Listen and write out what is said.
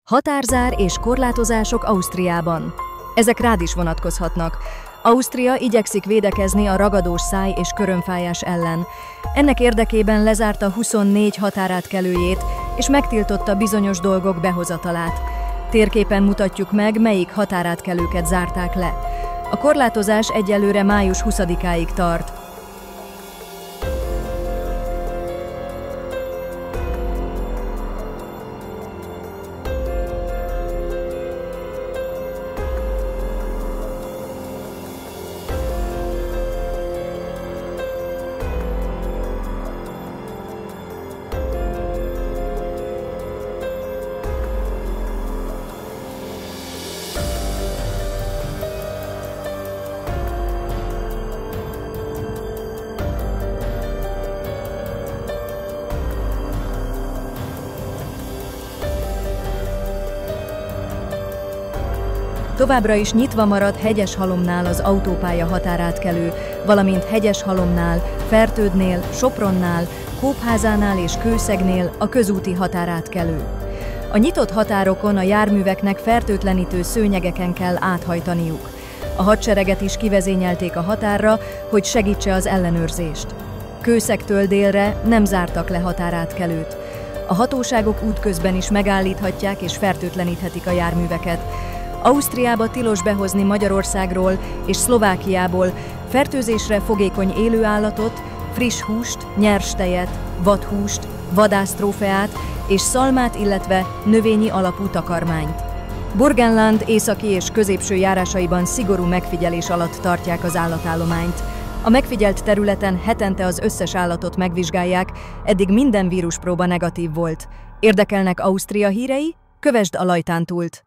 Határzár és korlátozások Ausztriában. Ezek rád is vonatkozhatnak. Ausztria igyekszik védekezni a ragadós száj és körömfájás ellen. Ennek érdekében lezárta 24 határátkelőjét, és megtiltotta bizonyos dolgok behozatalát. Térképen mutatjuk meg, melyik határátkelőket zárták le. A korlátozás egyelőre május 20-áig tart. Továbbra is nyitva marad Hegyeshalomnál az autópálya határátkelő, valamint Hegyeshalomnál, Fertődnél, Sopronnál, Kópházánál és Kőszegnél a közúti határátkelő. A nyitott határokon a járműveknek fertőtlenítő szőnyegeken kell áthajtaniuk. A hadsereget is kivezényelték a határra, hogy segítse az ellenőrzést. Kőszegtől délre nem zártak le határátkelőt. A hatóságok útközben is megállíthatják és fertőtleníthetik a járműveket. Ausztriába tilos behozni Magyarországról és Szlovákiából fertőzésre fogékony élőállatot, friss húst, nyers tejet, vadhúst, vadásztrófeát és szalmát, illetve növényi alapú takarmányt. Burgenland északi és középső járásaiban szigorú megfigyelés alatt tartják az állatállományt. A megfigyelt területen hetente az összes állatot megvizsgálják, eddig minden víruspróba negatív volt. Érdekelnek Ausztria hírei? Kövesd a Lajtántúlt!